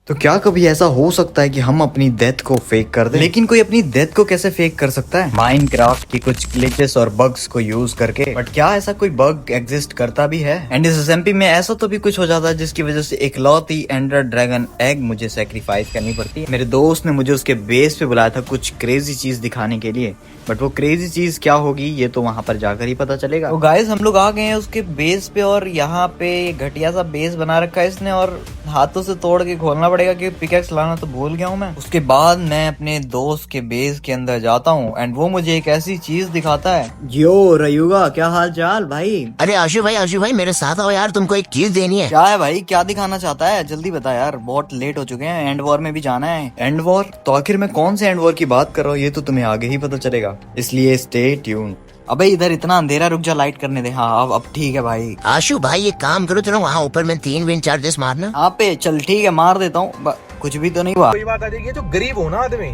तो क्या कभी ऐसा हो सकता है कि हम अपनी डेथ को फेक कर दें? लेकिन कोई अपनी डेथ को कैसे फेक कर सकता है? माइनक्राफ्ट की कुछ ग्लिचेस और बग्स को यूज करके। बट क्या ऐसा कोई बग एग्जिस्ट करता भी है? एंड इस एसएमपी में ऐसा तो भी कुछ हो जाता है जिसकी वजह से इकलौती एंडर ड्रैगन एग मुझे सेक्रीफाइस करनी पड़ती है। मेरे दोस्त ने मुझे उसके बेस पे बुलाया था कुछ क्रेजी चीज दिखाने के लिए, बट वो क्रेजी चीज क्या होगी ये तो वहां पर जाकर ही पता चलेगा। तो गाइस हम लोग आ गए हैं उसके बेस पे और यहाँ पे घटिया सा बेस बना रखा है इसने और हाथों से तोड़ के खोलना पड़ेगा क्योंकि पिकेक्स लाना तो भूल गया हूँ मैं। उसके बाद मैं अपने दोस्त के बेस के अंदर जाता हूँ एंड वो मुझे एक ऐसी चीज दिखाता है। यो रयुगा, क्या हाल चाल भाई? अरे आशु भाई मेरे साथ आओ यार, तुमको एक चीज देनी है। क्या है भाई, क्या दिखाना चाहता है? जल्दी बता यार, बहुत लेट हो चुके हैं, एंड वॉर में भी जाना है। And war? तो आखिर मैं कौन से एंड वॉर की बात कर रहा हूँ ये तो तुम्हें आगे ही पता चलेगा, इसलिए स्टे ट्यून। अबे इधर इतना अंधेरा, रुक जा, लाइट करने दे। हाँ अब ठीक है भाई। आशु भाई एक काम करो, चलो वहाँ ऊपर में 3 विंड चार्जेस मारना। हाँ पे चल ठीक है, मार देता हूँ, कुछ भी तो नहीं हुआ। कोई बात आ जाएगी, जो गरीब हो ना आदमी,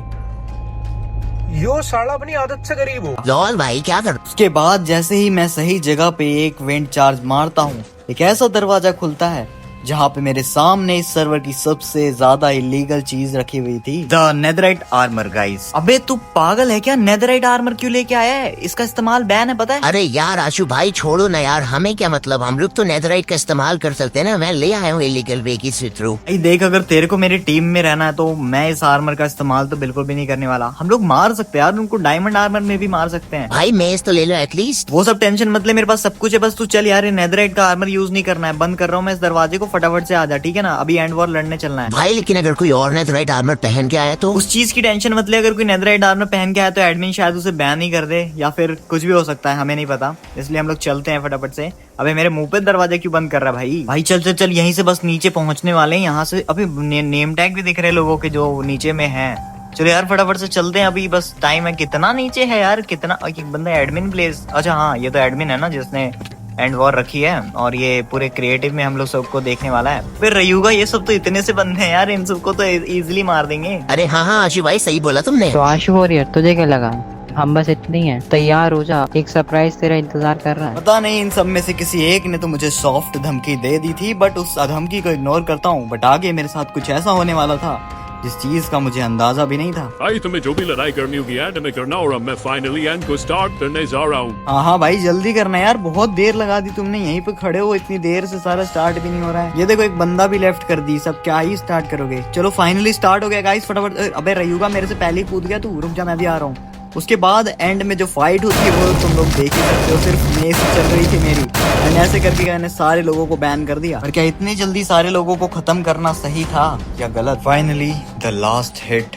यो साला अपनी आदत से गरीब हो। लॉल भाई क्या कर। उसके बाद जैसे ही मैं सही जगह पे एक वेंट चार्ज मारता हूँ, एक ऐसा दरवाजा खुलता है जहाँ पे मेरे सामने इस सर्वर की सबसे ज्यादा इलीगल चीज रखी हुई थी, द नेदराइट आर्मर। गाइस अबे तू पागल है क्या? नेदराइट आर्मर क्यों लेके आया है? इसका इस्तेमाल बैन है, पता है? अरे यार आशु भाई छोड़ो ना यार, हमें क्या मतलब, हम लोग तो नेदराइट का इस्तेमाल कर सकते हैं ना। मैं ले आया हूँ इलीगल वे की थ्रू। देख, अगर तेरे को मेरी टीम में रहना है तो मैं इस आर्मर का इस्तेमाल तो बिल्कुल भी नहीं करने वाला। हम लोग मार सकते हैं यार उनको, डायमंड आर्मर में भी मार सकते हैं। भाई मेज तो ले लो एटलीस्ट। वो सब टेंशन मत ले, मेरे पास सब कुछ है, बस तू चल यार। ये नेदराइट का आर्मर यूज नहीं करना है, बंद कर रहा हूँ मैं इस दरवाजे को, फटाफट से आ जा, ठीक है ना? अभी एंड वॉर लड़ने चलना है भाई। लेकिन अगर कोई और नेदराइट आर्मर पहन के आया तो? उस चीज की टेंशन मत ले। अगर कोई नेदराइट आर्मर पहन के आया तो एडमिन शायद उसे बैन ही कर दे या फिर कुछ भी हो सकता है, हमें नहीं पता। इसलिए हम लोग चलते हैं फटाफट से। अबे मेरे मुंह पे दरवाजा क्यों बंद कर रहा है भाई? भाई चल चल चल, यहीं से बस नीचे पहुंचने वाले हैं यहाँ से। अभी नेम टैग भी दिख रहे हैं लोगों के जो नीचे में है। चलो यार फटाफट से चलते हैं, अभी बस टाइम है। कितना नीचे है यार, कितना? एक बंदा एडमिन प्लेस, अच्छा हाँ ये तो एडमिन है ना जिसने एंड वॉर रखी है, और ये पूरे क्रिएटिव में हम लोग सबको देखने वाला है। फिर रयुगा, ये सब तो इतने से बंदे हैं यार, इन सबको तो इजीली मार देंगे। अरे हाँ आशु भाई सही बोला तुमने। तो आशु वॉरियर तुझे क्या लगा? हम बस इतने ही हैं, तैयार हो जा, एक सरप्राइज तेरा इंतजार कर रहा है। पता नहीं इन सब में से किसी एक ने तो मुझे सॉफ्ट धमकी दे दी थी, बट उस धमकी को इग्नोर करता हूँ। बट आगे मेरे साथ कुछ ऐसा होने वाला था जिस चीज का मुझे अंदाजा भी नहीं था। भाई तुम्हें जो भी लड़ाई करनी होगी एंड में करना, और अब मैं फाइनली एंड को स्टार्ट करने जा रहा हूँ। हाँ भाई जल्दी करना यार, बहुत देर लगा दी तुमने, यहीं पे खड़े हो इतनी देर से, सारा स्टार्ट भी नहीं हो रहा है। ये देखो एक बंदा भी लेफ्ट कर दी, सब क्या ही स्टार्ट करोगे? चलो फाइनली स्टार्ट हो गया गाइस, फटाफट। अबे रयुगा मेरे से पहले ही कूद गया, तू रुक जा, मैं भी आ रहा हूँ। उसके बाद एंड में जो फाइट होती है वो तुम लोग देख ही सकते हो, सिर्फ मेज चल रही थी मेरी, मैंने ऐसे करके मैंने सारे लोगों को बैन कर दिया। और क्या इतनी जल्दी सारे लोगों को खत्म करना सही था या गलत? Finally the last hit.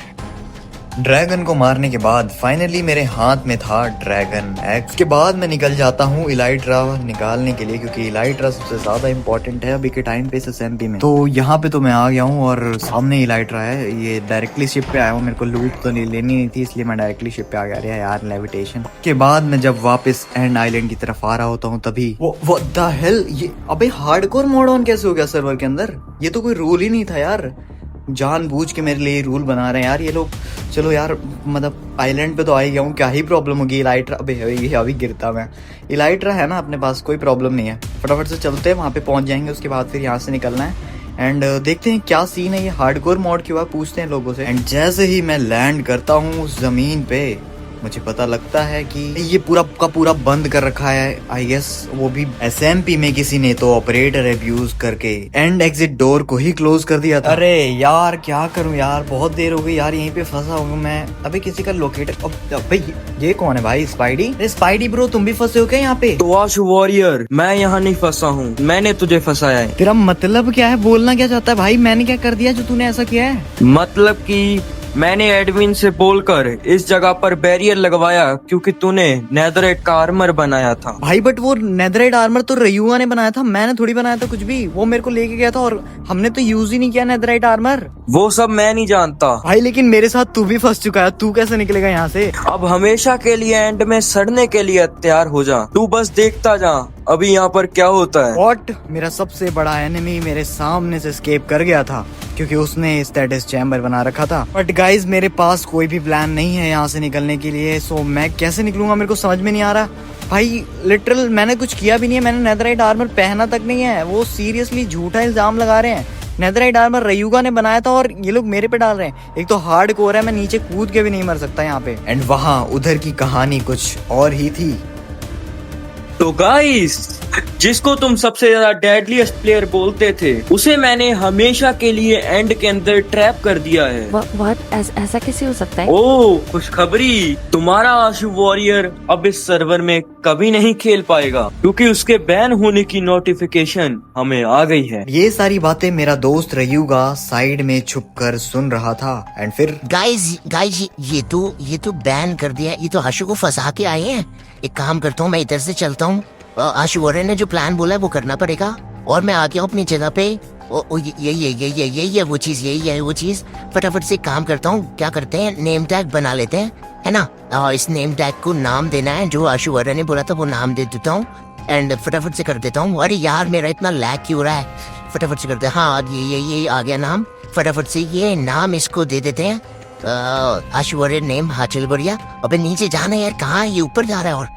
Dragon को मारने के बाद फाइनली मेरे हाथ में था ड्रैगन एग। उसके बाद मैं निकल जाता हूँ इलाइट्रा निकालने के लिए, क्योंकि इलाइट्रा सबसे ज्यादा इंपॉर्टेंट है अभी के टाइम पे इस एमपी में। तो यहाँ पे तो मैं आ गया हूँ और सामने इलाइट्रा है। ये डायरेक्टली शिप पे आया हूँ, मेरे को लूट तो नहीं लेनी नहीं थी, इसलिए मैं डायरेक्टली शिप पे आ गया। अरे यार लेविटेशन। के बाद मैं जब वापस एंड आइलैंड की तरफ आ रहा होता हूँ तभी वो द हेल, ये अबे हार्डकोर मोड ऑन कैसे हो गया सर्वर के अंदर? ये तो कोई रूल ही नहीं था यार, जानबूझ के मेरे लिए रूल बना रहे हैं यार ये लोग। चलो यार मतलब आइलैंड पे तो आ ही गया हूँ, क्या ही प्रॉब्लम होगी? इलाइट्रा, अबे ये अभी गिरता मैं। इलाइट्रा है ना अपने पास, कोई प्रॉब्लम नहीं है। फटाफट से चलते हैं, वहाँ पे पहुंच जाएंगे, उसके बाद फिर यहाँ से निकलना है। एंड देखते हैं क्या सीन है, ये हार्डकोर मोड क्यों है, पूछते हैं लोगों से। एंड जैसे ही मैं लैंड करता हूँ उस जमीन पे, मुझे पता लगता है कि ये पूरा का पूरा बंद कर रखा है। आई गेस वो भी एसएमपी में किसी ने तो ऑपरेटर अब्यूज करके एंड एग्जिट डोर को ही क्लोज कर दिया था। अरे यार क्या करूं यार, बहुत देर हो गई यार, यहीं पे फंसा हूँ मैं। अबे किसी का लोकेटर, अबे ये कौन है भाई? स्पाइडी? स्पाइडी ब्रो तुम भी फंसे हो क्या यहाँ पे? तो आशु वॉरियर मैं यहाँ नहीं फंसा हूँ, मैंने तुझे फंसाया है। तेरा मतलब क्या है, बोलना क्या चाहता है भाई? मैंने क्या कर दिया जो तूने ऐसा किया है? मतलब कि मैंने एडमिन से बोलकर इस जगह पर बैरियर लगवाया क्योंकि तूने नेदराइट का आर्मर बनाया था। भाई बट वो नेदराइट आर्मर तो रयुआ ने बनाया था, मैंने थोड़ी बनाया था कुछ भी। वो मेरे को लेके गया था और हमने तो यूज ही नहीं किया नेदराइट आर्मर। वो सब मैं नहीं जानता भाई, लेकिन मेरे साथ तू भी फंस चुका है, तू कैसे निकलेगा यहाँ से? अब हमेशा के लिए एंड में सड़ने के लिए तैयार हो जा, तू बस देखता जा अभी यहाँ पर क्या होता है। व्हाट? मेरा सबसे बड़ा एनिमी मेरे सामने से एस्केप कर गया था क्योंकि उसने स्टेटस चैम्बर बना रखा था। बट गाइज मेरे पास कोई भी प्लान नहीं है यहाँ से निकलने के लिए, सो मैं कैसे निकलूंगा मेरे को समझ में नहीं आ रहा। भाई लिटरल मैंने कुछ किया भी नहीं है, मैंने नेदराइट आर्मर पहना तक नहीं है। वो सीरियसली झूठा इल्जाम लगा रहे हैं नेदरराइट आर्मर रयूगा ने बनाया था और ये लोग मेरे पे डाल रहे हैं। एक तो हार्ड कोर है, मैं नीचे कूद के भी नहीं मर सकता यहाँ पे। एंड वहाँ उधर की कहानी कुछ और ही थी। तो गाइस, जिसको तुम सबसे ज्यादा डेडलीस्ट प्लेयर बोलते थे, उसे मैंने हमेशा के लिए एंड के अंदर ट्रैप कर दिया है। What? ऐसा कैसे हो सकता है? ओ खुशखबरी, तुम्हारा आशु वॉरियर अब इस सर्वर में कभी नहीं खेल पाएगा क्योंकि उसके बैन होने की नोटिफिकेशन हमें आ गई है। ये सारी बातें मेरा दोस्त रयूगा साइड में छुप कर सुन रहा था। एंड फिर गाइस गाइस ये तो बैन कर दिया। ये तो आशु को फंसा के आए हैं। एक काम करता हूँ, मैं इधर से चलता हूँ। आशु वॉरियर ने जो प्लान बोला है वो करना पड़ेगा और मैं आ गया हूँ अपनी जगह पे। यही है वो चीज। फटाफट से काम करता हूँ। क्या करते हैं, नेम टैग बना लेते हैं, है ना। इस नेम टैग को नाम देना है, जो आशु वॉरियर ने बोला था वो नाम दे देता हूँ। एंड फटाफट से कर देता हूँ। अरे यार मेरा इतना लैग क्यों हो रहा है, फटाफट से करते हैं। हाँ ये आ गया नाम। फटाफट से ये नाम इसको दे देते हैं, आशु वॉरियर नेम। हाँ चल बढ़िया। अबे नीचे जाना यार, कहाँ ये ऊपर जा रहा है। और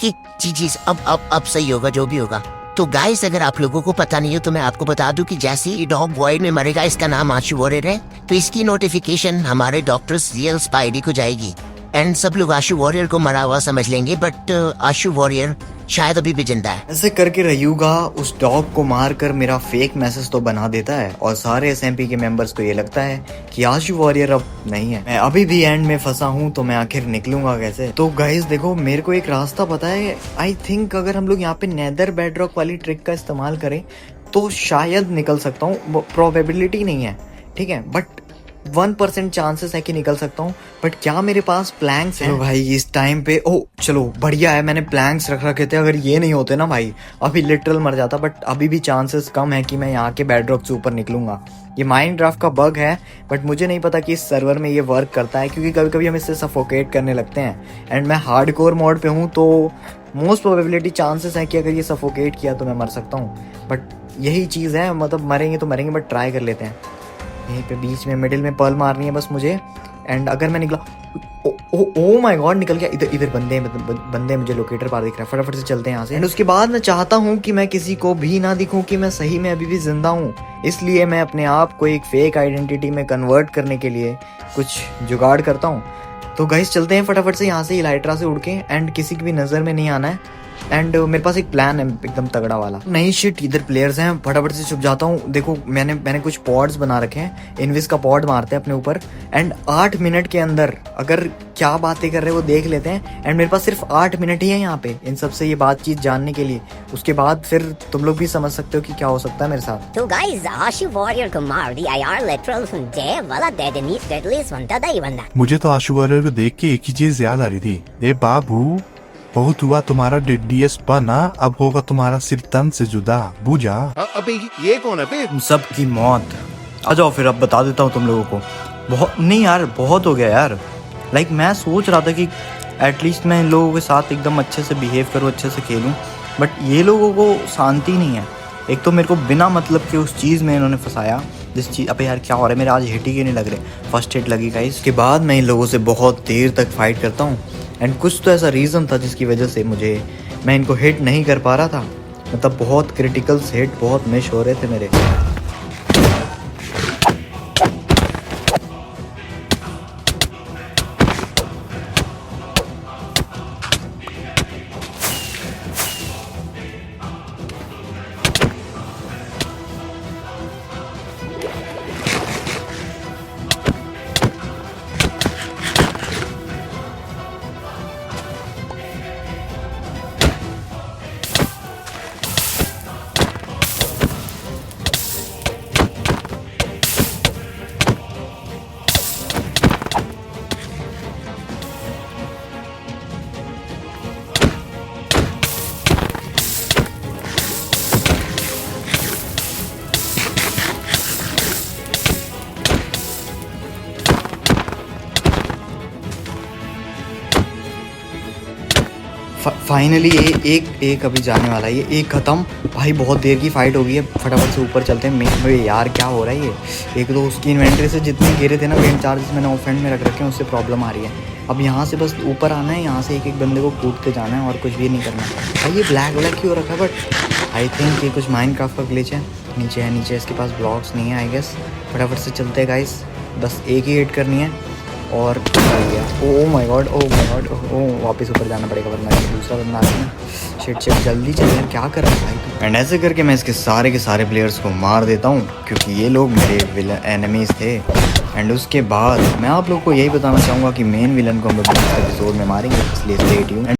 ये चीज अब सही होगा जो भी होगा। तो गाइस, अगर आप लोगों को पता नहीं हो तो मैं आपको बता दूं कि जैसे ही डॉग वॉइड में मरेगा, इसका नाम आशु वॉरियर है, तो इसकी नोटिफिकेशन हमारे डॉक्टर्स रियल स्पाइडी को जाएगी। एंड सब लोग आशु वॉरियर को मरा हुआ समझ लेंगे, बट आशु वॉरियर शायद अभी भी जिंदा है। ऐसे करके रयूगा उस डॉग को मारकर मेरा फेक मैसेज तो बना देता है और सारे एसएमपी के मेंबर्स को ये लगता है कि आशु वॉरियर अब नहीं है। मैं अभी भी एंड में फंसा हूँ, तो मैं आखिर निकलूंगा कैसे। तो गाइस देखो, मेरे को एक रास्ता पता है। आई थिंक अगर हम लोग यहाँ पे नेदर बेडरॉक वाली ट्रिक का इस्तेमाल करें तो शायद निकल सकता हूँ। प्रोबेबिलिटी नहीं है, ठीक है, बट 1% चांसेस है कि निकल सकता हूँ। बट क्या मेरे पास प्लैंक्स हैं? भाई इस टाइम पे चलो बढ़िया है, मैंने प्लैंक्स रख रखे थे। अगर ये नहीं होते ना भाई, अभी लिटरल मर जाता। बट अभी भी चांसेस कम है कि मैं यहाँ के बेडरॉक से ऊपर निकलूंगा। ये माइनक्राफ्ट का बग है, बट मुझे नहीं पता कि इस सर्वर में ये वर्क करता है, क्योंकि कभी कभी हम इससे सफोकेट करने लगते हैं। एंड मैं हार्डकोर मोड पे हूँ, तो मोस्ट प्रोबेबिलिटी चांसेस है कि अगर ये सफोकेट किया तो मैं मर सकता हूँ। बट यही चीज़ है, मतलब मरेंगे तो मरेंगे, बट ट्राई कर लेते हैं। यहीं पे बीच में मिडिल में पर्ल मारनी है बस मुझे। एंड अगर मैं निकला, ओ माय गॉड, निकल गया। इधर बंदे मुझे लोकेटर पार दिख रहा है। फटाफट से चलते हैं यहाँ से। एंड उसके बाद मैं चाहता हूँ कि मैं किसी को भी ना दिखूं कि मैं सही में अभी भी जिंदा हूँ। इसलिए मैं अपने आप को एक फेक आइडेंटिटी में कन्वर्ट करने के लिए कुछ जुगाड़ करता हूँ। तो गाइस चलते हैं फटाफट से यहाँ से इलाइट्रा से उड़ के। एंड किसी की भी नज़र में नहीं आना है। एंड मेरे पास एक प्लान है एकदम तगड़ा वाला। नहीं शिट, इधर प्लेयर्स हैं, फटाफट से छुप जाता हूँ। देखो मैंने कुछ पॉड्स बना रखे हैं। इनविस का पॉड मारते हैं अपने ऊपर। एंड 8 मिनट के अंदर अगर क्या बातें कर रहे हैं वो देख लेते हैं। एंड मेरे पास सिर्फ 8 मिनट ही है यहाँ पे इन सबसे ये बातचीत जानने के लिए। उसके बाद फिर तुम लोग भी समझ सकते हो कि क्या हो सकता है मेरे साथ। तो गाइस, आशु वॉरियर को मार दिया यार। लिटरल डे वाला डेडलीस्ट बनता था ये बंदा। मुझे तो आशु वॉरियर को देख के एक ही चीज याद आ रही थी। दे बाबू, बहुत हुआ तुम्हारा डेडलीस्ट बना, अब होगा तुम्हारा सिर तन से जुदा, बूझा। अबे ये कौन है बे? तुम सब की मौत। आ जाओ फिर, अब बता देता हूँ तुम लोगों को। बहुत नहीं यार, बहुत हो गया यार। लाइक मैं सोच रहा था कि एटलीस्ट मैं इन लोगों के साथ एकदम अच्छे से बिहेव करूँ, अच्छे से खेलूँ, बट ये लोगों को शांति नहीं है। एक तो मेरे को बिना मतलब के उस चीज़ में इन्होंने फंसाया, जिस चीज़, अबे यार क्या हो रहा है, मेरे आज हिट ही नहीं लग रहे। फर्स्ट हिट लगी गाइस। इसके बाद मैं इन लोगों से बहुत देर तक फाइट करता हूँ। एंड कुछ तो ऐसा रीज़न था जिसकी वजह से मैं इनको हिट नहीं कर पा रहा था। मतलब बहुत क्रिटिकल्स हिट बहुत मिस हो रहे थे मेरे। फाइनली एक अभी जाने वाला है, ये एक खत्म। भाई बहुत देर की फाइट हो गई है, फटाफट से ऊपर चलते हैं। अबे यार क्या हो रहा है ये, एक तो उसकी इन्वेंट्री से जितने गिरे थे ना वेंट चार्जेस मैंने ऑफेंड में रख रखे हैं, उससे प्रॉब्लम आ रही है। अब यहाँ से बस ऊपर आना है, यहाँ से एक एक बंदे को कूद के जाना है और कुछ भी नहीं करना। भाई ये ब्लैक क्यों रखा है, बट आई थिंक ये कुछ माइनक्राफ्ट का ग्लिच है। नीचे है, नीचे इसके पास ब्लॉक्स नहीं है आई गेस। फटाफट से चलते हैं गाइस, बस एक ही हिट करनी है और ओ माय गॉड ओ वापस ऊपर जाना पड़ेगा वरना दूसरा बंदा आ गया। शिट जल्दी चल यार, क्या कर रहा है भाई। एंड ऐसे करके मैं इसके सारे के सारे प्लेयर्स को मार देता हूँ क्योंकि ये लोग मेरे एनिमीज थे। एंड उसके बाद मैं आप लोग को यही बताना चाहूँगा कि मेन विलन को हम लोग नेक्स्ट एपिसोड में मारेंगे, इसलिए स्टे ट्यून्ड।